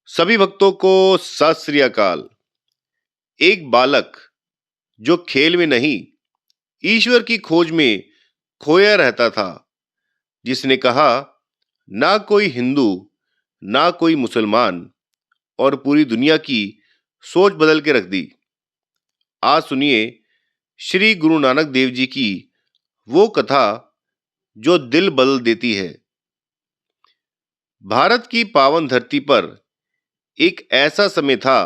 सभी भक्तों को सत श्री अकाल। एक बालक जो खेल में नहीं, ईश्वर की खोज में खोया रहता था, जिसने कहा, ना कोई हिंदू, ना कोई मुसलमान, और पूरी दुनिया की सोच बदल के रख दी। आज सुनिए श्री गुरु नानक देव जी की वो कथा जो दिल बदल देती है। भारत की पावन धरती पर एक ऐसा समय था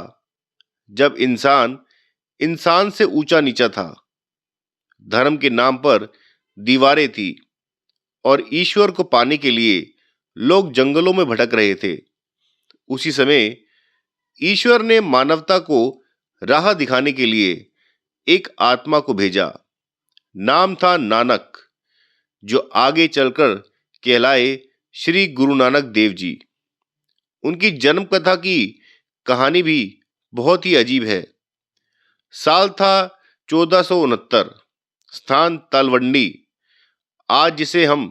जब इंसान इंसान से ऊंचा नीचा था। धर्म के नाम पर दीवारें थी और ईश्वर को पाने के लिए लोग जंगलों में भटक रहे थे। उसी समय ईश्वर ने मानवता को राह दिखाने के लिए एक आत्मा को भेजा। नाम था नानक, जो आगे चलकर कहलाए श्री गुरु नानक देव जी। उनकी जन्म कथा की कहानी भी बहुत ही अजीब है। साल था 1469, स्थान तलवंडी, आज जिसे हम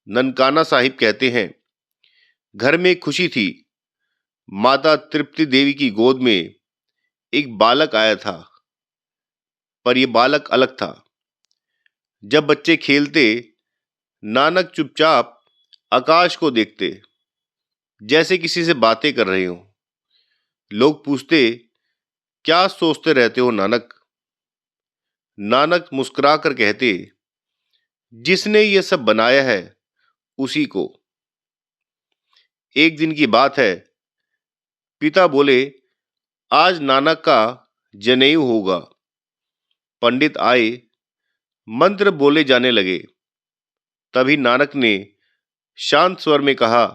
ननकाना साहिब कहते हैं। घर में खुशी थी। माता तृप्ति देवी की गोद में एक बालक आया था, पर यह बालक अलग था। जब बच्चे खेलते, नानक चुपचाप आकाश को देखते, जैसे किसी से बातें कर रहे हो। लोग पूछते, क्या सोचते रहते हो नानक? नानक मुस्कुरा कर कहते, जिसने ये सब बनाया है उसी को। एक दिन की बात है, पिता बोले, आज नानक का जनेऊ होगा। पंडित आए, मंत्र बोले जाने लगे। तभी नानक ने शांत स्वर में कहा,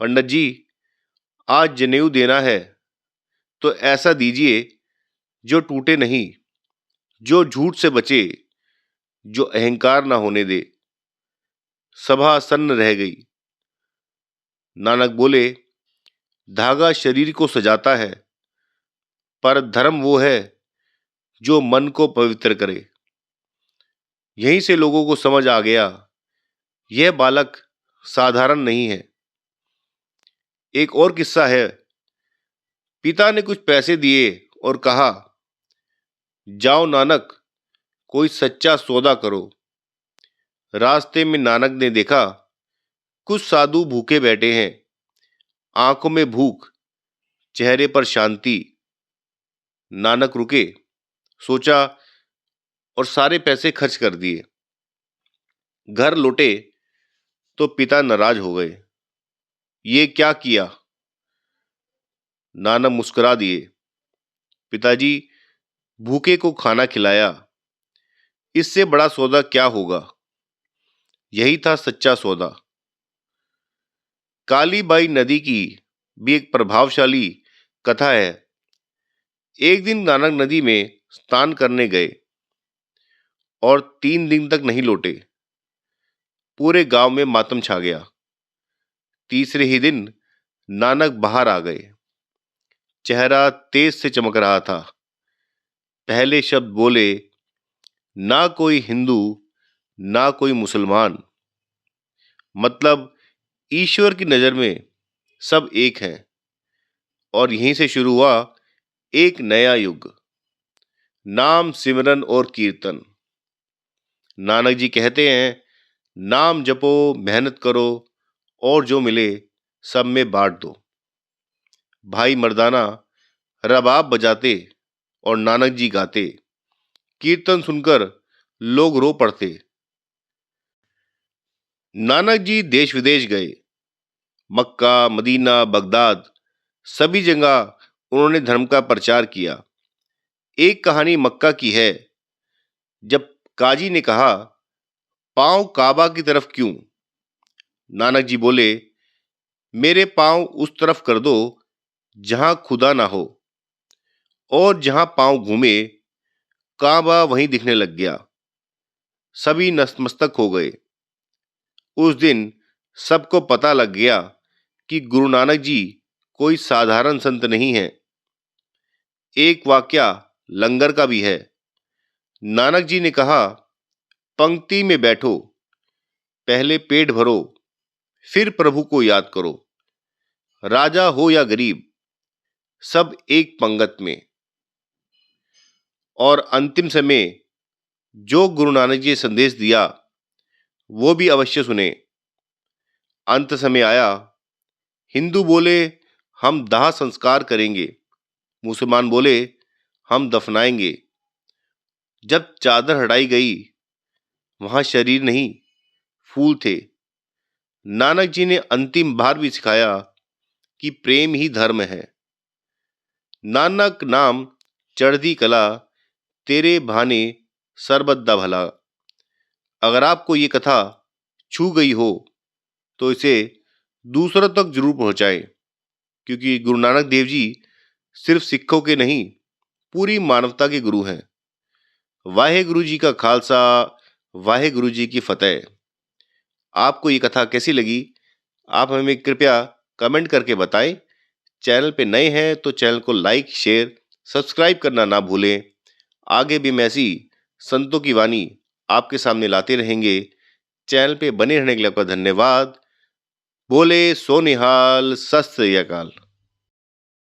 पंडित जी, आज जनेऊ देना है तो ऐसा दीजिए जो टूटे नहीं, जो झूठ से बचे, जो अहंकार ना होने दे। सभा सन्न रह गई। नानक बोले, धागा शरीर को सजाता है, पर धर्म वो है जो मन को पवित्र करे। यहीं से लोगों को समझ आ गया, यह बालक साधारण नहीं है। एक और किस्सा है। पिता ने कुछ पैसे दिए और कहा, जाओ नानक, कोई सच्चा सौदा करो। रास्ते में नानक ने देखा, कुछ साधु भूखे बैठे हैं, आंखों में भूख, चेहरे पर शांति। नानक रुके, सोचा और सारे पैसे खर्च कर दिए। घर लौटे तो पिता नाराज हो गए। ये क्या किया? नानक मुस्कुरा दिए, पिताजी, भूखे को खाना खिलाया, इससे बड़ा सौदा क्या होगा? यही था सच्चा सौदा। कालीबाई नदी की भी एक प्रभावशाली कथा है। एक दिन नानक नदी में स्नान करने गए और 3 दिन तक नहीं लौटे। पूरे गांव में मातम छा गया। तीसरे ही दिन नानक बाहर आ गए। चेहरा तेज से चमक रहा था। पहले शब्द बोले, ना कोई हिंदू, ना कोई मुसलमान। मतलब ईश्वर की नजर में सब एक हैं। और यहीं से शुरू हुआ एक नया युग। नाम, सिमरन और कीर्तन। नानक जी कहते हैं, नाम जपो, मेहनत करो और जो मिले सब में बांट दो। भाई मर्दाना रबाब बजाते और नानक जी गाते। कीर्तन सुनकर लोग रो पड़ते। नानक जी देश विदेश गए। मक्का, मदीना, बगदाद, सभी जगह उन्होंने धर्म का प्रचार किया। एक कहानी मक्का की है। जब काजी ने कहा, पांव काबा की तरफ क्यों? नानक जी बोले, मेरे पांव उस तरफ कर दो जहां खुदा ना हो। और जहां पांव घूमे, काबा वहीं दिखने लग गया। सभी नतमस्तक हो गए। उस दिन सबको पता लग गया कि गुरु नानक जी कोई साधारण संत नहीं है। एक वाकया लंगर का भी है। नानक जी ने कहा, पंक्ति में बैठो, पहले पेट भरो, फिर प्रभु को याद करो। राजा हो या गरीब, सब एक पंगत में। और अंतिम समय जो गुरु नानक जी ने संदेश दिया वो भी अवश्य सुने। अंत समय आया, हिंदू बोले हम दाह संस्कार करेंगे, मुसलमान बोले हम दफनाएंगे। जब चादर हटाई गई वहां शरीर नहीं फूल थे। नानक जी ने अंतिम बार भी सिखाया कि प्रेम ही धर्म है। नानक नाम चढ़दी कला, तेरे भाने सरबद्दा भला। अगर आपको ये कथा छू गई हो तो इसे दूसरों तक जरूर पहुंचाएं, क्योंकि गुरु नानक देव जी सिर्फ सिखों के नहीं, पूरी मानवता के गुरु हैं। वाहे गुरु जी का खालसा, वाहे गुरु जी की फतेह। आपको ये कथा कैसी लगी आप हमें कृपया कमेंट करके बताएं। चैनल पे नए हैं तो चैनल को लाइक शेयर सब्सक्राइब करना ना भूलें। आगे भी मैं ऐसी संतों की वाणी आपके सामने लाते रहेंगे। चैनल पे बने रहने के लिए आपका धन्यवाद। बोले सो निहाल, सत श्री अकाल।